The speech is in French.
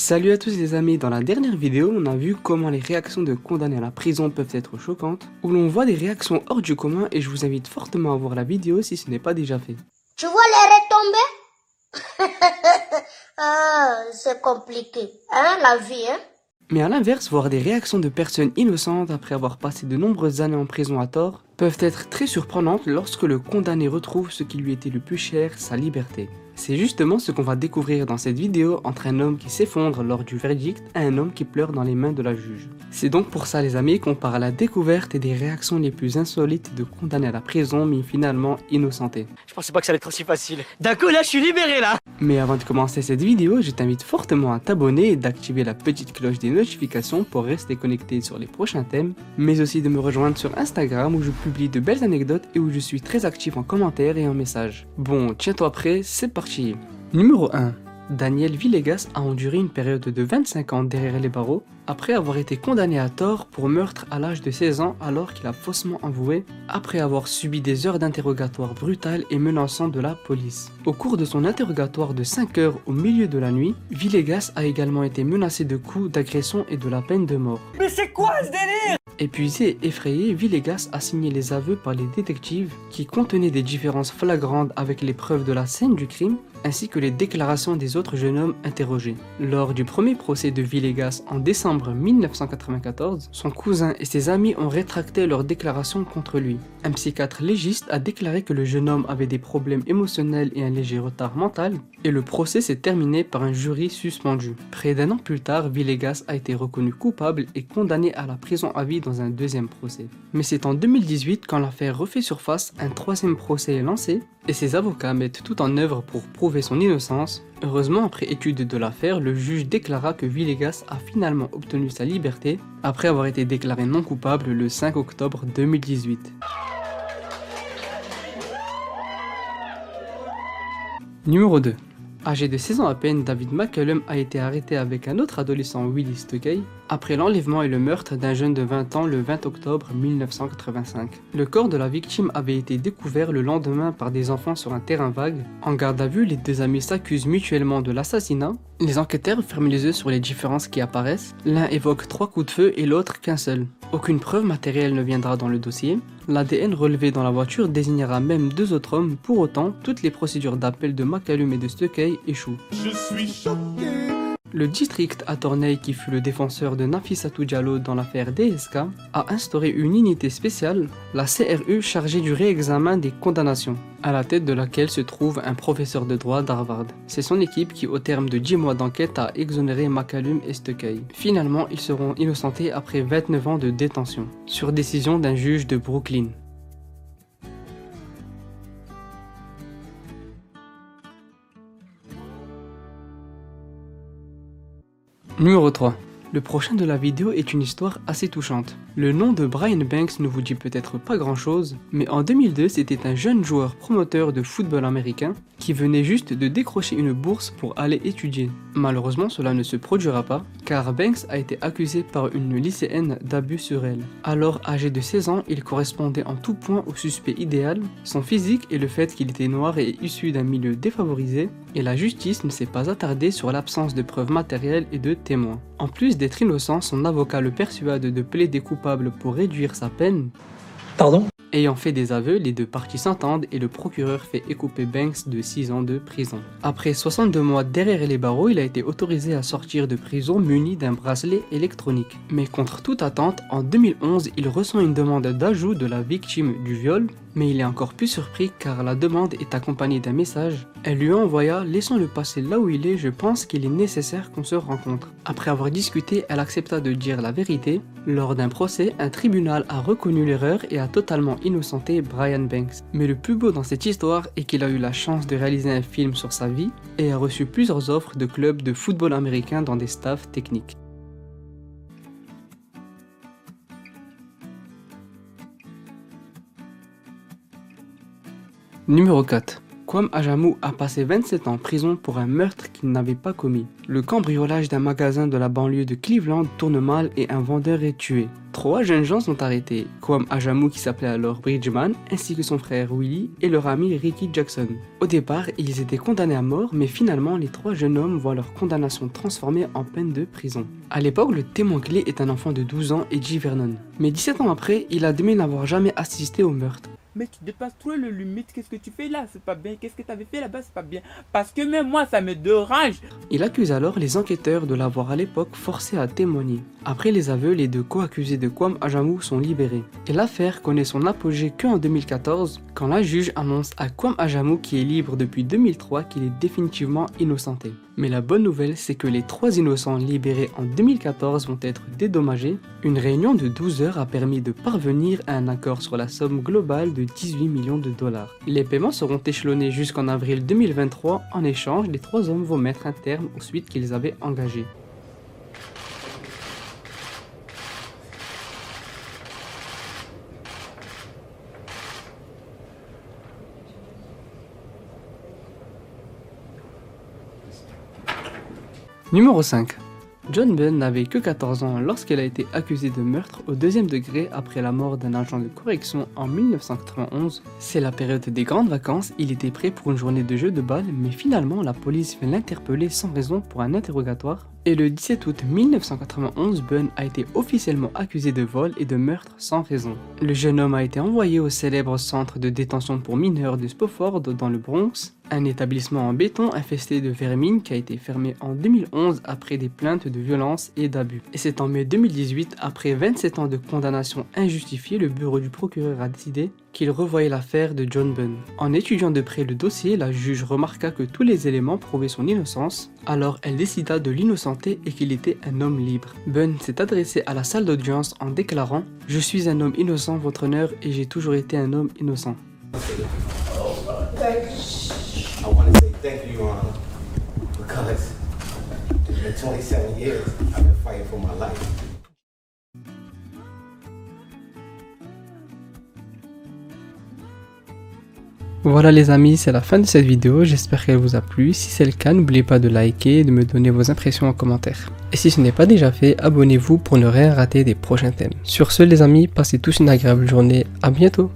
Salut à tous les amis, dans la dernière vidéo, on a vu comment les réactions de condamnés à la prison peuvent être choquantes, où l'on voit des réactions hors du commun et je vous invite fortement à voir la vidéo si ce n'est pas déjà fait. Tu vois les retombées? Ah, c'est compliqué, hein, la vie, hein? Mais à l'inverse, voir des réactions de personnes innocentes après avoir passé de nombreuses années en prison à tort peuvent être très surprenantes lorsque le condamné retrouve ce qui lui était le plus cher, sa liberté. C'est justement ce qu'on va découvrir dans cette vidéo entre un homme qui s'effondre lors du verdict et un homme qui pleure dans les mains de la juge. C'est donc pour ça les amis qu'on part à la découverte des réactions les plus insolites de condamnés à la prison mais finalement innocentés. Je pensais pas que ça allait être aussi facile. D'un coup là, je suis libéré là. Mais avant de commencer cette vidéo, je t'invite fortement à t'abonner et d'activer la petite cloche des notifications pour rester connecté sur les prochains thèmes, mais aussi de me rejoindre sur Instagram où je publie de belles anecdotes et où je suis très actif en commentaires et en messages. Bon, tiens-toi prêt, c'est parti. Numéro 1. Daniel Villegas a enduré une période de 25 ans derrière les barreaux après avoir été condamné à tort pour meurtre à l'âge de 16 ans alors qu'il a faussement avoué, après avoir subi des heures d'interrogatoire brutales et menaçant de la police. Au cours de son interrogatoire de 5 heures au milieu de la nuit, Villegas a également été menacé de coups, d'agressions et de la peine de mort. Mais c'est quoi ce délire? Épuisé et effrayé, Villegas a signé les aveux par les détectives qui contenaient des différences flagrantes avec les preuves de la scène du crime ainsi que les déclarations des autres jeunes hommes interrogés. Lors du premier procès de Villegas en décembre 1994, son cousin et ses amis ont rétracté leurs déclarations contre lui. Un psychiatre légiste a déclaré que le jeune homme avait des problèmes émotionnels et un léger retard mental, et le procès s'est terminé par un jury suspendu. Près d'un an plus tard, Villegas a été reconnu coupable et condamné à la prison à vie dans un deuxième procès. Mais c'est en 2018, quand l'affaire refait surface, un troisième procès est lancé, et ses avocats mettent tout en œuvre pour prouver son innocence. Heureusement, après étude de l'affaire, le juge déclara que Villegas a finalement obtenu sa liberté après avoir été déclaré non coupable le 5 octobre 2018. Numéro 2. Âgé de 16 ans à peine, David McCallum a été arrêté avec un autre adolescent, Willie Stuckey, après l'enlèvement et le meurtre d'un jeune de 20 ans le 20 octobre 1985. Le corps de la victime avait été découvert le lendemain par des enfants sur un terrain vague. En garde à vue, les deux amis s'accusent mutuellement de l'assassinat. Les enquêteurs ferment les yeux sur les différences qui apparaissent. L'un évoque 3 coups de feu et l'autre qu'un seul. Aucune preuve matérielle ne viendra dans le dossier. L'ADN relevé dans la voiture désignera même 2 autres hommes. Pour autant, toutes les procédures d'appel de McCallum et de Stuckey échouent. Je suis choqué. Le district attorney, qui fut le défenseur de Nafissatou Diallo dans l'affaire DSK, a instauré une unité spéciale, la CRU, chargée du réexamen des condamnations, à la tête de laquelle se trouve un professeur de droit d'Harvard. C'est son équipe qui, au terme de 10 mois d'enquête, a exonéré McCallum et Stuckey. Finalement, ils seront innocentés après 29 ans de détention, sur décision d'un juge de Brooklyn. Numéro 3. Le prochain de la vidéo est une histoire assez touchante. Le nom de Brian Banks ne vous dit peut-être pas grand chose, mais en 2002 c'était un jeune joueur promoteur de football américain qui venait juste de décrocher une bourse pour aller étudier. Malheureusement cela ne se produira pas, car Banks a été accusé par une lycéenne d'abus sur elle. Alors âgé de 16 ans, il correspondait en tout point au suspect idéal, son physique et le fait qu'il était noir et issu d'un milieu défavorisé, et la justice ne s'est pas attardée sur l'absence de preuves matérielles et de témoins. En plus d'être innocent, son avocat le persuade de plaider coupable pour réduire sa peine. Pardon? Ayant fait des aveux, les deux parties s'entendent et le procureur fait écouper Banks de 6 ans de prison. Après 62 mois derrière les barreaux, il a été autorisé à sortir de prison muni d'un bracelet électronique. Mais contre toute attente, en 2011, il ressent une demande d'ajout de la victime du viol, mais il est encore plus surpris car la demande est accompagnée d'un message. Elle lui envoya « Laissons-le passer là où il est, je pense qu'il est nécessaire qu'on se rencontre ». Après avoir discuté, elle accepta de dire la vérité. Lors d'un procès, un tribunal a reconnu l'erreur et a totalement innocenté Brian Banks. Mais le plus beau dans cette histoire est qu'il a eu la chance de réaliser un film sur sa vie et a reçu plusieurs offres de clubs de football américain dans des staffs techniques. Numéro 4. Kwame Ajamu a passé 27 ans en prison pour un meurtre qu'il n'avait pas commis. Le cambriolage d'un magasin de la banlieue de Cleveland tourne mal et un vendeur est tué. 3 jeunes gens sont arrêtés, Kwame Ajamu qui s'appelait alors Bridgman, ainsi que son frère Willie et leur ami Ricky Jackson. Au départ, ils étaient condamnés à mort, mais finalement les 3 jeunes hommes voient leur condamnation transformée en peine de prison. À l'époque, le témoin clé est un enfant de 12 ans, Edgy Vernon. Mais 17 ans après, il admet n'avoir jamais assisté au meurtre. Mais tu dépasses trop le limite, qu'est-ce que tu fais là? C'est pas bien, qu'est-ce que tu avais fait là-bas? C'est pas bien. Parce que même moi, ça me dérange. Il accuse alors les enquêteurs de l'avoir à l'époque forcé à témoigner. Après les aveux, les 2 co-accusés de Kwame Ajamu sont libérés. Et l'affaire connaît son apogée qu'en 2014, quand la juge annonce à Kwame Ajamu, qui est libre depuis 2003, qu'il est définitivement innocenté. Mais la bonne nouvelle, c'est que les 3 innocents libérés en 2014 vont être dédommagés. Une réunion de 12 heures a permis de parvenir à un accord sur la somme globale de 18 millions de dollars. Les paiements seront échelonnés jusqu'en avril 2023. En échange, les 3 hommes vont mettre un terme aux suites qu'ils avaient engagées. Numéro 5. John Bunn n'avait que 14 ans lorsqu'il a été accusé de meurtre au 2e degré après la mort d'un agent de correction en 1991. C'est la période des grandes vacances, il était prêt pour une journée de jeu de balle, mais finalement la police vient l'interpeller sans raison pour un interrogatoire. Et le 17 août 1991, Bunn a été officiellement accusé de vol et de meurtre sans raison. Le jeune homme a été envoyé au célèbre centre de détention pour mineurs de Spofford dans le Bronx, un établissement en béton infesté de vermine qui a été fermé en 2011 après des plaintes de violence et d'abus. Et c'est en mai 2018, après 27 ans de condamnation injustifiée, le bureau du procureur a décidé qu'il revoyait l'affaire de John Bunn. En étudiant de près le dossier, la juge remarqua que tous les éléments prouvaient son innocence, alors elle décida de l'innocenter et qu'il était un homme libre. Bunn s'est adressé à la salle d'audience en déclarant « Je suis un homme innocent, votre honneur, et j'ai toujours été un homme innocent. » I want to say thank you, Your Honor, because it's been 27 years I've been fighting for my life. Voilà les amis, c'est la fin de cette vidéo, j'espère qu'elle vous a plu. Si c'est le cas, n'oubliez pas de liker et de me donner vos impressions en commentaire. Et si ce n'est pas déjà fait, abonnez-vous pour ne rien rater des prochains thèmes. Sur ce les amis, passez tous une agréable journée, à bientôt.